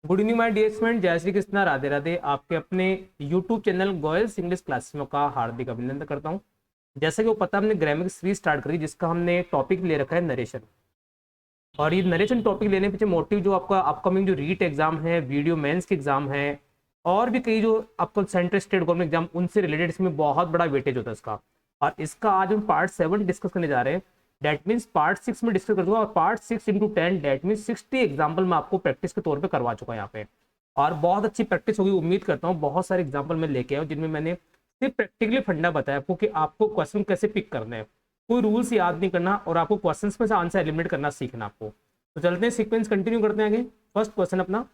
Good evening my dear student, जय श्री कृष्णा, राधे राधे। आपके अपने YouTube channel Goyal's English classes में का हार्दिक अभिनंदन करता हूं। जैसा कि वो पता, हमने ग्रामर सीरीज स्टार्ट करी जिसका हमने टॉपिक ले रखा है नरेशन। और ये नरेशन टॉपिक लेने के पीछे मोटिव जो आपका अपकमिंग जो रीट एग्जाम है, वीडियो मेंस के एग्जाम है और भी कई जो आपको सेंट्रल स्टेट गवर्नमेंट एग्जाम, उनसे रिलेटेड इसमें बहुत बड़ा वेटेज होता है इसका। और इसका आज हम पार्ट 7 डिस्कस करने जा रहे हैं। डेट मीन्स पार्ट 6 में डिस्कस कर दूंगा और पार्ट 6 × 10 डेट मीन्स 60 एग्जाम्पल मैं आपको प्रैक्टिस के तौर पे करवा चुका हूँ यहाँ पे। और बहुत अच्छी प्रैक्टिस होगी, उम्मीद करता हूँ। बहुत सारे एग्जाम्पल मैं लेके आया हूँ जिनमें मैंने सिर्फ प्रैक्टिकली फंडा बताया आपको कि आपको क्वेश्चन कैसे पिक करना है। कोई रूल्स याद नहीं करना और आपको क्वेश्चन में से आंसर एलिमिनेट करना सीखना आपको। तो चलते हैं, सीक्वेंस कंटिन्यू करते हैं आगे। फर्स्ट क्वेश्चन अपना,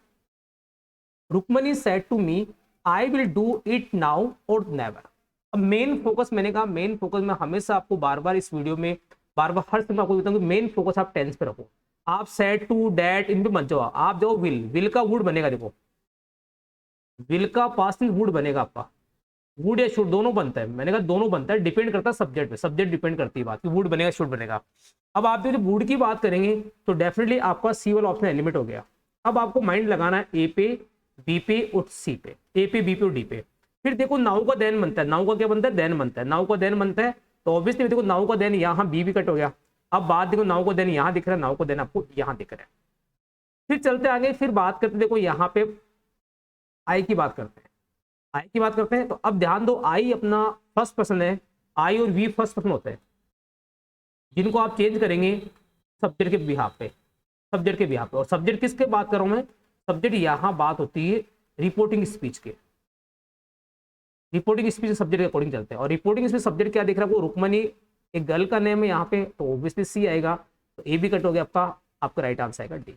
Rukmani said to me I will do it now और नेवर। अब मेन फोकस, मैंने कहा मेन फोकस मैं हमेशा आपको बार बार इस वीडियो में बार बार हर समय आपको देता हूँ कि मेन फोकस आप टेंस पे रखो। आप सेड टू डैट इन पे मत जाओ, आप जाओ विल का वुड बनेगा। देखो विल का पास्ट वुड बनेगा आपका, वुड या शुड दोनों बनता है। मैंने कहा दोनों बनता है, डिपेंड करता है सब्जेक्ट पे, सब्जेक्ट डिपेंड करती है बात कि वुड बनेगा शुड बनेगा। अब आप जब वुड की बात करेंगे तो डेफिनेटली आपका सी वाला ऑप्शन एलिमिनेट हो गया। अब आपको माइंड लगाना है ए पे, बी पे और सी पे, ए पे बी पे और डी पे। फिर देखो नाउ का देन बनता है, नाउ का क्या बनता है, देन बनता है। नाउ का देन बनता है तो ऑब्वियसली देखो नाउ का देन यहाँ बी भी कट हो गया। अब बात देखो, नाउ का देन यहाँ दिख रहा है, नाउ का देन आपको यहाँ दिख रहा है। फिर चलते आगे, फिर बात करते देखो यहाँ पे आई की बात करते हैं। आई की बात करते हैं तो अब ध्यान दो, आई अपना फर्स्ट पर्सन है, आई और वी फर्स्ट पर्सन होते हैं जिनको आप चेंज करेंगे सब्जेक्ट के बिहाफ पे, सब्जेक्ट के बिहाफ पे। और सब्जेक्ट किसके बात कर रहा हूं मैं, सब्जेक्ट यहां बात होती है रिपोर्टिंग स्पीच के। रिपोर्टिंग स्पीच सब्जेक्ट के अकॉर्डिंग चलते हैं। और रिपोर्टिंग स्पीच सब्जेक्ट क्या दिख रहा है आपको, रुक्मणी एक गर्ल का नेम है यहाँ पे, तो ऑब्वियसली सी आएगा। तो ए भी कट हो गया आपका, आपका राइट आंसर आएगा डी।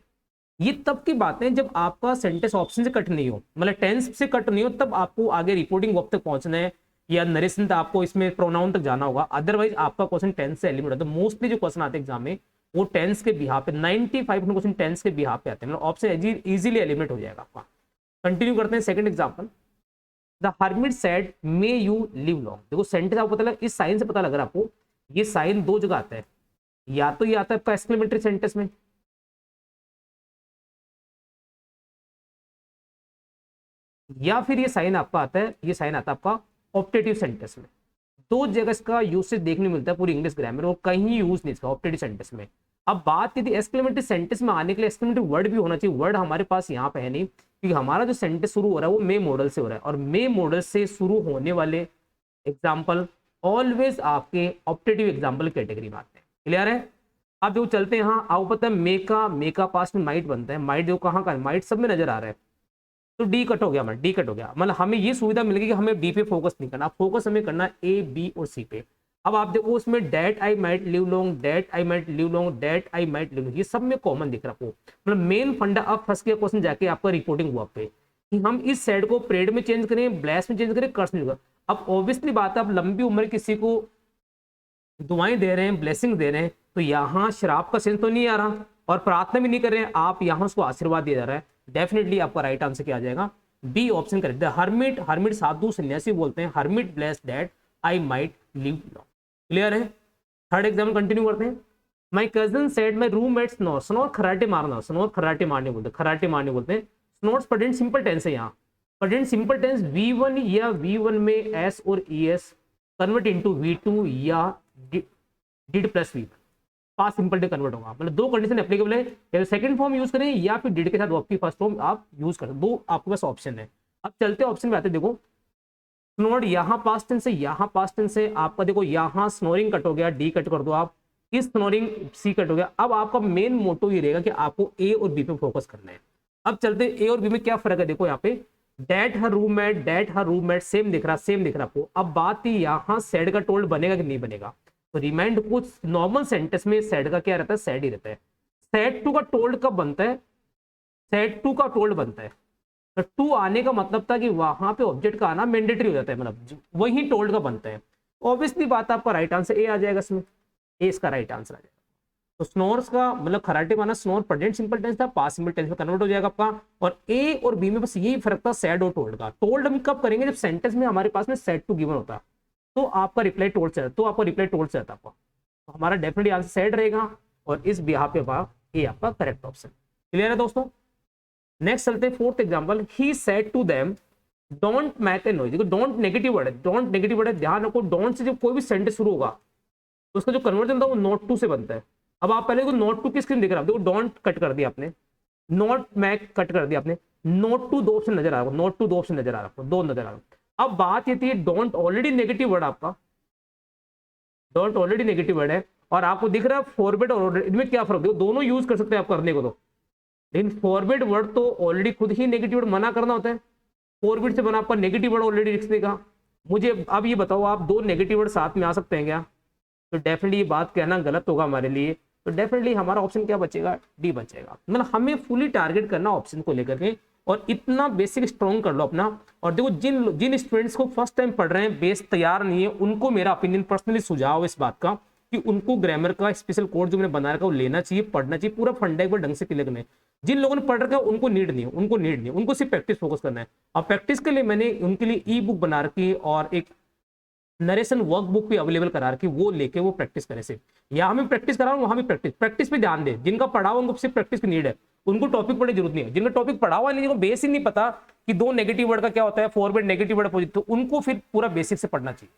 ये तब की बातें जब आपका सेंटेंस ऑप्शन से कट नहीं हो, मतलब टेंस से कट नहीं हो, तब आपको आगे रिपोर्टिंग वर्ब तक पहुंचना है या नरेशन तक, आपको इसमें प्रोनाउन तक जाना होगा। अदरवाइज आपका क्वेश्चन टेंस से एलिमिनेट होता है। मोस्टली जो क्वेश्चन आते हैं एग्जाम में वो टेंस के बिहाफ पे, 95% क्वेश्चन टेंस के बिहाफ पे आते हैं, मतलब ऑप्शन इजीली एलिमिनेट हो जाएगा आपका। कंटिन्यू करते हैं, second example, the hermit said may you live long. देखो सेंटेंस आपको पता लगा, इस साइन से पता लग रहा है आपको, ये साइन दो जगह आता है, या तो ये आता है आपका एक्सक्लेमेटरी सेंटेंस में, या फिर ये साइन आपका आता है, ये साइन आता है आपका ऑप्टेटिव सेंटेंस में। दो जगह इसका यूसेज देखने मिलता है पूरी इंग्लिश ग्रामर, और कहीं यूज नहीं इसका ऑप्टेटिव सेंटेंस में। अब बात की थी एक्सक्लेमेटरी सेंटेंस में आने के लिए एक्सक्लेमेटरी वर्ड भी होना चाहिए। वर्ड हमारे पास यहाँ पे है नहीं, क्योंकि हमारा जो सेंटेंस शुरू हो रहा है वो मे मॉडल से हो रहा है, और मे मॉडल से शुरू होने वाले एग्जाम्पल ऑलवेज आपके ऑप्टेटिव एग्जाम्पल कैटेगरी में आते हैं। क्लियर है। अब जो चलते हैं यहाँ, आपको पता है मे का पास में माइट बनता है। माइट जो कहाँ का है, माइट सब में नजर आ रहा है, तो डी कट हो गया, मतलब डी कट हो गया। मतलब हमें ये सुविधा मिल गई कि हमें डी पे फोकस नहीं करना, फोकस हमें करना ए बी और सी पे। अब आप देखो उसमें that I might live long, that I might live long, that I might live long, ये सब में कॉमन दिख रहा है आपको। मतलब मेन फंडा अब फंस गया क्वेश्चन जाके आपका रिपोर्टिंग हुआ पे, कि हम इस सेड को प्रेड में चेंज करें, ब्लैस में चेंज करें, कर्स में। अब ऑब्वियसली बात है, अब लंबी उम्र किसी को दुआएं दे रहे हैं, ब्लेसिंग दे रहे हैं, तो यहाँ शराब का सेंस तो नहीं आ रहा और प्रार्थना भी नहीं कर रहे हैं आप, यहाँ उसको आशीर्वाद दिया जा रहा है। डेफिनेटली आपका राइट आंसर क्या आ जाएगा, B option correct. Hermit, hermit साधु सन्यासी बोलते हैं, hermit bless that I might live long. Clear है। थर्ड एग्जाम्पल कंटिन्यू करते हैं। My cousin said my roommate snore, snore खराटे मारना, स्नोर खराटे मारने बोलते हैं, खराटे मारने बोलते हैं। स्नोर्स प्रेजेंट सिंपल टेंस है यहाँ, प्रेजेंट सिंपल टेंस V1 या V1 में एस और ES कन्वर्ट इनटू V2 या did plus V1, past simple tense convert होगा। मतलब दो कंडीशन एप्लीकेबल है, या तो सेकंड फॉर्म यूज करें या फिर डिड के साथ वर्ब की फर्स्ट फॉर्म आप यूज करें, दो आपके पास ऑप्शन है। अब चलते ऑप्शन में आते, देखो स्नोर्ड यहाँ पास्ट टेंस है, यहाँ पास्ट टेंस है आपका। देखो यहाँ स्नोरिंग कट हो गया, डी कट कर दो आप, इस स्नोरिंग सी कट हो गया। अब आपका मेन मोटो ये रहेगा कि आपको ए और बी पे फोकस करना है। अब चलते ए और बी में क्या फर्क है, देखो यहाँ पे डेट हर रूममेट सेम दिख रहा, सेम दिख रहा आपको। अब बात थी यहाँ सेड का टोल्ड बनेगा कि नहीं बनेगा, तो रिमाइंड कुछ नॉर्मल सेंटेंस में सेड का क्या रहता है, सेड ही रहता है। सेड टू का टोल्ड कब बनता है, सेड टू का टोल्ड बनता है तो टू आने का मतलब था कि वहां पे ऑब्जेक्ट का आना मैंडेटरी हो जाता है, मतलब वही टोल्ड का बनता है। ऑब्वियसली बात, आपका राइट आंसर ए आ जाएगा इसमें, ए इसका राइट आंसर आ जाएगा। तो स्नोर्स का मतलब खराटे माना, स्नोर प्रेजेंट सिंपल टेंस था, पास्ट सिंपल टेंस में कन्वर्ट हो जाएगा आपका। और ए और बी में बस यही फर्क था सेड और टोल्ड का। टोल्ड हम कब करेंगे, जब सेंटेंस में हमारे पास में सेड टू गिवन होता, तो आपका रिप्लाई टोल्ड से, तो आपका रिप्लाई टोल्ड से आता आपका। तो हमारा डेफिनेटली आंसर सेड रहेगा, और इस बिहाफ पे ए आपका करेक्ट ऑप्शन। क्लियर है दोस्तों। नेक्स्ट चलते हैं fourth example, he said to them don't make a noise. देखो डोंट नेगेटिव वर्ड है, डोंट नेगेटिव वर्ड है, ध्यान रखो डोंट से जब कोई भी सेंटेंस शुरू होगा तो उसका जो कन्वर्जन था वो नॉट टू से बनता है। अब आप पहले नॉट टू की स्क्रीन देख रहे हो, देखो डोंट कट कर दिया आपने, नॉट मैक कट कर दिया आपने, नोट टू दो ऑप्शन नजर आ रहा है, नोट टू दो ऑप्शन नजर आ रहा है, दो नजर आ रहा है। अब बात ये थी डोंट ऑलरेडी नेगेटिव वर्ड, आपका डोंट ऑलरेडी नेगेटिव वर्ड है और आपको दिख रहा है फॉरबिड और ऑलरेडी, इनमें क्या फर्क है, दोनों यूज कर सकते हैं आप करने को तो, लेकिन फॉरबिड वर्ड तो ऑलरेडी खुद ही नेगेटिव वर्ड मना करना होता है, फॉरबिड से बना आपका नेगेटिव वर्ड ऑलरेडी लिख देगा। मुझे अब ये बताओ आप दो नेगेटिव वर्ड साथ में आ सकते हैं क्या? तो डेफिनेटली ये बात कहना गलत होगा हमारे लिए, तो डेफिनेटली हमारा ऑप्शन क्या बचेगा, डी बचेगा। मतलब हमें फुली टारगेट करना ऑप्शन को लेकर के, और इतना बेसिक स्ट्रॉन्ग कर लो अपना। और देखो जिन जिन स्टूडेंट्स को फर्स्ट टाइम पढ़ रहे हैं, बेस तैयार नहीं है, उनको मेरा ओपिनियन पर्सनली सुझाव इस बात का कि उनको ग्रामर का स्पेशल कोर्स जो मैंने बना रखा है वो लेना चाहिए, पढ़ना चाहिए, पूरा फंडा एक बार ढंग से क्लियर करना है। जिन लोगों ने पढ़ रखा है उनको नीड नहीं है, उनको सिर्फ प्रैक्टिस फोकस करना है। और प्रैक्टिस के लिए मैंने उनके लिए ई बुक बना रखी और एक नरेशन वर्कबुक भी अवेलेबल करा रखी, वो लेके वो प्रैक्टिस करें। सिर्फ यहाँ भी प्रैक्टिस करा वहां भी प्रैक्टिस पे ध्यान दे। जिनका पढ़ा हुआ उनको सिर्फ प्रैक्टिस की नीड है, उनको टॉपिक पढ़ने की जरूरत नहीं है। जिनका टॉपिक पढ़ा हुआ नहीं, जिनको बेस ही नहीं पता कि दो नेगेटिव वर्ड का क्या होता है, फॉरवर्ड नेगेटिव वर्ड अपोजिट, तो उनको फिर पूरा बेसिक से पढ़ना चाहिए।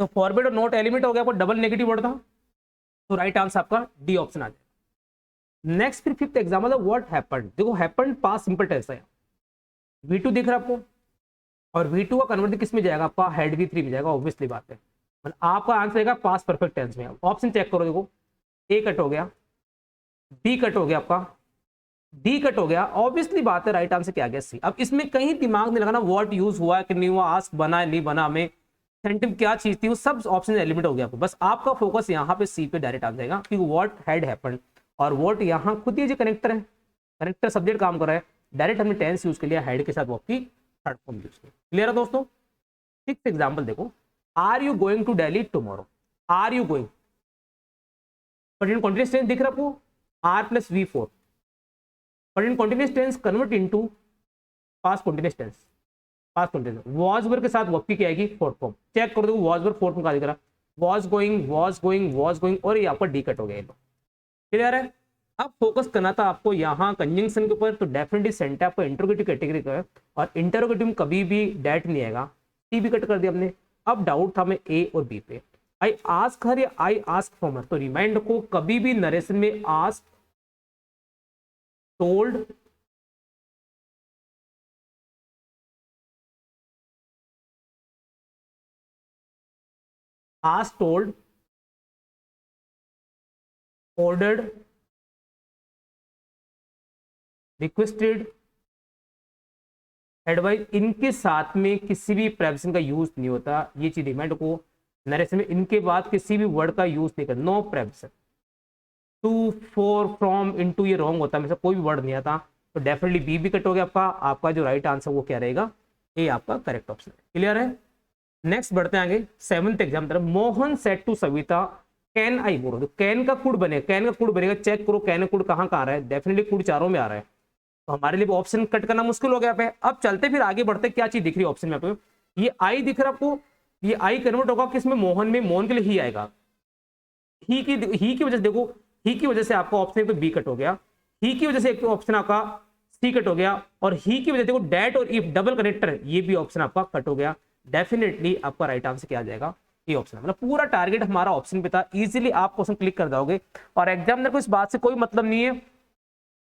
तो फॉरवर्ड और नॉट एलिमेंट हो गया, आपको डबल नेगेटिव वर्ड था, तो राइट आंसर आपका डी ऑप्शन आ जाएगा। नेक्स्ट फिर फिफ्थ एग्जाम्पल है व्हाट हैपेंड। देखो हैपेंड पास्ट सिंपल टेंस है, V2 दिख रहा है आपको, और V2 का कन्वर्ट किस में जाएगा, आपका हेड V3 में जाएगा, ऑब्वियसली बात है। मतलब आपका आंसर आएगा पास्ट परफेक्ट टेंस में। ऑप्शन चेक करो, देखो ए कट हो गया, बी कट हो गया, आपका डी कट हो गया, ऑब्वियसली बात है राइट आंसर क्या आ गया सी। अब इसमें कहीं दिमाग नहीं लगाना व्हाट यूज हुआ है कि नहीं हुआ, आस्क बना है नहीं बना, हमें सेंटेंस क्या चीज थी, वो सब ऑप्शन एलिमेंट हो गया आपको। बस आपका फोकस यहाँ पे सी पे डायरेक्ट आ जाएगा, क्योंकि व्हाट हैड हैपेंड, और व्हाट यहाँ खुद ही जो कनेक्टर है, कनेक्टर सब्जेक्ट काम कर रहा है, डायरेक्ट हमने टेंस यूज कर लिया, हेड के साथ वर्ब की थर्ड फॉर्म यूज की। क्लियर है दोस्तों? सिक्स्थ एग्जांपल देखो, are you going to Delhi tomorrow. Are you going, present continuous tense दिख रहा है आपको, are plus V4, present continuous tense convert into past continuous tense, past continuous was verb के साथ वर्ब की क्या आएगी, फोर्थ फॉर्म। चेक कर दो वाज वर्ब फोर्थ फॉर्म का दिख रहा है, was going was going was going, और ये आपका डी कट हो गया। क्लियर है? अब फोकस करना था आपको यहाँ कंजंक्शन के ऊपर, तो डेफिनेटली सेंटर आपको इंटरोगेटिव कैटेगरी का है, और इंटरोगेटिव में कभी भी डेट नहीं आएगा, टी भी कट कर दिया हमने। अब डाउट था मैं ए और बी पे, आई आस्क हर या आई आस्क फ्रॉम हर, तो रिमाइंड को कभी भी नरेशन में ask, told, ask, told, ordered, requested, advice, इनके साथ में किसी भी प्रेपोजिशन का यूज नहीं होता। ये चीज रिमाइंड को नरेशन में इनके बाद किसी भी वर्ड का यूज नहीं करना, no preposition. To, for, from, into ये रॉन्ग होता है, में कोई भी वर्ड नहीं आता, तो डेफिनेटली बी भी कट हो गया आपका। आपका जो राइट आंसर वो क्या रहेगा, ए आपका करेक्ट ऑप्शन है। क्लियर है? नेक्स्ट बढ़ते हैं आगे, सेवंथ एग्जाम तरफ। Mohan said to Savita can I borrow. तो कैन का कुड बनेगा, कैन का कुड बनेगा, चेक करो कैन का कुड कहाँ आ रहा है, डेफिनेटली कुड चारों में आ रहा है, तो हमारे लिए ऑप्शन कट करना मुश्किल हो गया पे। अब चलते फिर आगे बढ़ते, क्या चीज दिख रही है ऑप्शन में पे, ये आई दिख रहा है आपको, ये आई कन्वर्ट होगा किसमें, मोहन में, मोहन के लिए ही आएगा, ही की वजह से देखो, ही की वजह से आपका ऑप्शन पे बी कट हो गया, ही की वजह से एक ऑप्शन आपका सी कट हो गया, और ही की वजह से देखो डैट और इफ डबल कनेक्टर, ये भी ऑप्शन आपका कट हो गया। डेफिनेटली आपका राइट आंसर क्या आ जाएगा, ये ऑप्शन। मतलब पूरा टारगेट हमारा ऑप्शन पे था, इजीली आप क्वेश्चन क्लिक कर जाओगे, और एग्जामिनर को इस बात से कोई मतलब नहीं है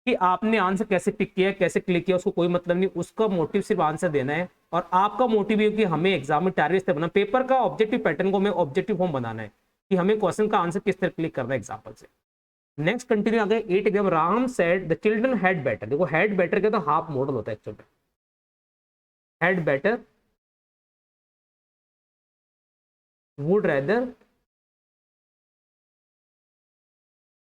कि आपने आंसर कैसे पिक किया, कैसे क्लिक किया, उसको कोई मतलब नहीं, उसका मोटिव सिर्फ आंसर देना है, और आपका मोटिव है कि हमें एग्जाम में टारगेट से बना, पेपर का ऑब्जेक्टिव पैटर्न को हमें ऑब्जेक्टिव फॉर्म बनाना है कि हमें क्वेश्चन का आंसर किस तरह क्लिक करना है एग्जाम्पल से। नेक्स्ट कंटिन्यू आ गए 8 exam, Ram said the children had better. देखो हैड बेटर क्या, तो हाफ मॉडल होता है actually, had better, would rather,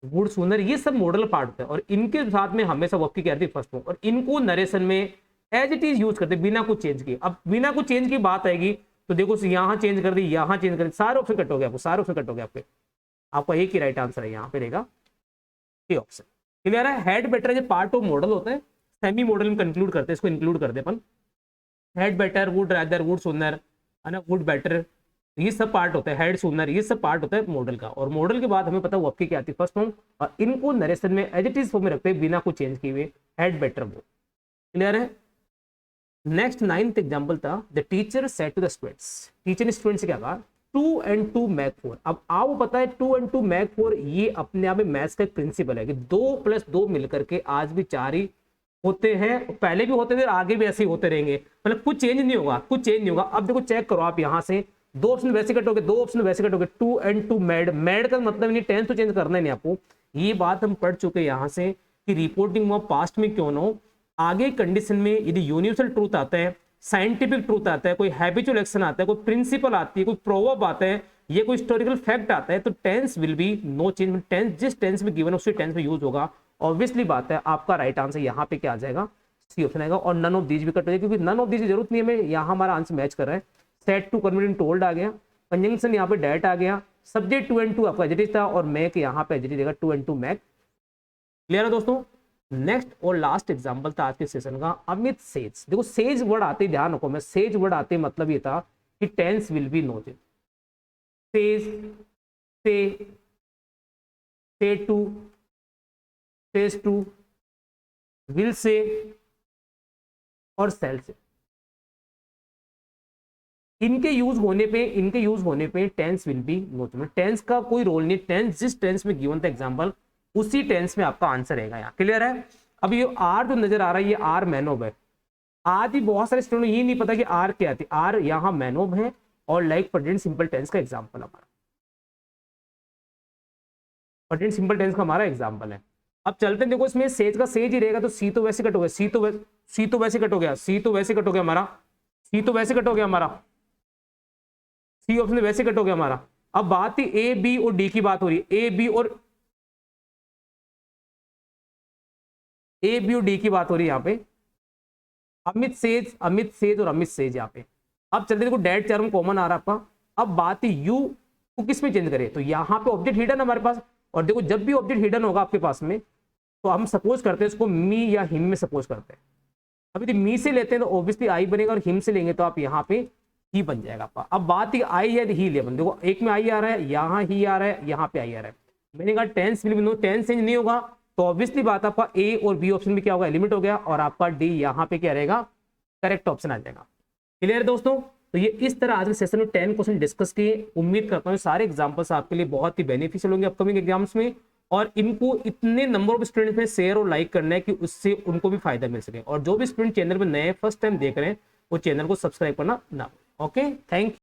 would sooner, ये सब मॉडल पार्ट होता है, और इनके साथ में हमेशा वर्ब की क्या रहती है, फर्स्ट फॉर्म, और इनको नरेशन में एज इट इज यूज करते बिना कुछ चेंज किए। अब बिना कुछ चेंज की बात आएगी तो देखो यहाँ चेंज कर दी, यहाँ चेंज कर दी, सारे ऑप्शन कट हो गए आपको, सारे ऑप्शन कट हो गए आपके, आपका एक ही राइट आंसर है यहाँ पे रहेगा ये ऑप्शन। क्लियर है? हेड बेटर जो पार्ट ऑफ मॉडल होता है, सेमी मॉडल में कंक्लूड करते हैं, इसको इंक्लूड करते हैं अपन। Had better, would rather, would sooner, है ना, वुड बेटर, ये सब पार्ट होता है, हेड सूनर, ये सब पार्ट होता है मॉडल का। और मॉडल के बाद हमें पता है वर्ब की क्या आती है, फर्स्ट फॉर्म, और इनको नरेशन में एज इट इज फॉर्म में रखते हैं बिना कुछ चेंज किए हुए, हैड बेटर वो। क्लियर है। नेक्स्ट 9th एग्जांपल था, the teacher said to the students, teacher ने स्टूडेंट से क्या कहा, 2 and 2 मेक 4। अब आपको पता है 2 and 2 मेक 4 ये अपने आप में मैथ्स का एक प्रिंसिपल है कि 2 + 2 मिलकर के आज भी 4 ही होते हैं, पहले भी होते थे, आगे भी ऐसे ही होते रहेंगे, मतलब कुछ चेंज नहीं होगा, कुछ चेंज नहीं होगा। अब देखो चेक करो आप यहाँ से, 2 ऑप्शन वैसे कटोगे, 2 ऑप्शन वैसे कटोगे, 2 and 2 मेड, मेड का मतलब नहीं टेंस तो चेंज करना ही नहीं आपको। ये बात हम पढ़ चुके हैं यहाँ से कि रिपोर्टिंग ऑफ पास्ट में क्यों ना हो, आगे कंडीशन में यदि यूनिवर्सल ट्रूथ आता है, साइंटिफिक ट्रूथ आता है, कोई हैबिचुअल एक्शन आता है, कोई प्रिंसिपल आती है, कोई प्रोवर्ब आता है, ये कोई हिस्टोरिकल फैक्ट आता है, तो tense will be no change, tense जिस टेंस में गिवन उसी टेंस में यूज होगा। ऑब्वियसली बात है आपका राइट आंसर यहाँ पे क्या आ जाएगा, सी ऑप्शन आएगा। और नन ऑफ दीज भी कट हो जाएगा, क्योंकि नन ऑफ दीज की जरूरत नहीं है, हमें यहाँ हमारा आंसर मैच कर रहा है। सेट टू कन्वर्ट टोल्ड आ गया, कंजंक्शन यहाँ पे डेट आ गया, सब्जेक्ट 2 and 2 आपका एडजेक्टिव था, और मैक यहाँ पे एडजेक्टिव देगा 2 and 2 मैक। क्लियर है दोस्तों। नेक्स्ट और लास्ट एग्जांपल था आज के सेशन का, अमित सेज। देखो सेज वर्ड आते ही ध्यान रखो, मैं सेज वर्ड आते ही मतलब ये था कि tense will be no change. Says, say to, says to, will say और सेल से, इनके यूज होने पे tense will be no change. Tense का कोई रोल नहीं, टेंस जिस टेंस में गिवन था एग्जांपल उसी टेंस में आपका आंसर रहेगा यहाँ। क्लियर है। अब ये आर जो नजर आ रहा है, ये आर मैनोब है। आज ही बहुत सारे स्टूडेंट ये नहीं पता कि आर क्या थी, आर यहाँ मैनोब है और लाइक प्रेजेंट सिंपल टेंस का एग्जांपल हमारा, प्रेजेंट सिंपल टेंस का हमारा एग्जांपल है। अब चलते हैं, देखो इसमें सेज का सेज ही रहेगा, तो सी तो वैसे कट हो गया, सी तो वैसे कट हो गया, सी तो वैसे कट हो गया हमारा, सी तो वैसे कट हो गया हमारा, सी ऑप्शन वैसे कट हो गया हमारा। अब बात ही ए बी और डी की बात हो रही है, ए बी और डी की बात हो रही है यहाँ पे, अमित सेज और अमित सेज यहाँ पे। अब चलते देखो डेट टर्म कॉमन आ रहा है आपका। अब बात ही यू को किस में चेंज करें, तो यहाँ पे ऑब्जेक्ट हिडन हमारे पास, और देखो जब भी ऑब्जेक्ट हिडन होगा आपके पास में तो हम सपोज करते हैं इसको मी या हिम में सपोज करते हैं। अब यदि मी से लेते हैं तो ऑब्वियसली आई बनेगा, और हिम से लेंगे तो आप यहाँ पे ही बन जाएगा आपका। अब बात ही आई है ही ले, देखो एक में आई आ रहा है, यहाँ ही आ रहा है, यहाँ पे आई आ रहा है। मैंने कहा tense will be no, tense change नहीं होगा, तो ऑब्वियसली बात आपका ए और बी ऑप्शन में क्या होगा, एलिमिट हो गया, और आपका डी यहाँ पे क्या रहेगा, करेक्ट ऑप्शन आ जाएगा। क्लियर है दोस्तों। तो ये इस तरह आज के सेशन में 10 क्वेश्चन डिस्कस किए। उम्मीद करता हूँ सारे एग्जांपल्स आपके लिए बहुत ही बेनिफिशियल होंगे अपकमिंग एग्जाम्स में, और इनको इतने नंबर ऑफ स्टूडेंट्स में शेयर और लाइक करना है कि उससे उनको भी फायदा मिल सके। और जो भी स्टूडेंट चैनल पर नए फर्स्ट टाइम देख रहे हैं वो चैनल को सब्सक्राइब करना ना। Okay, thank you.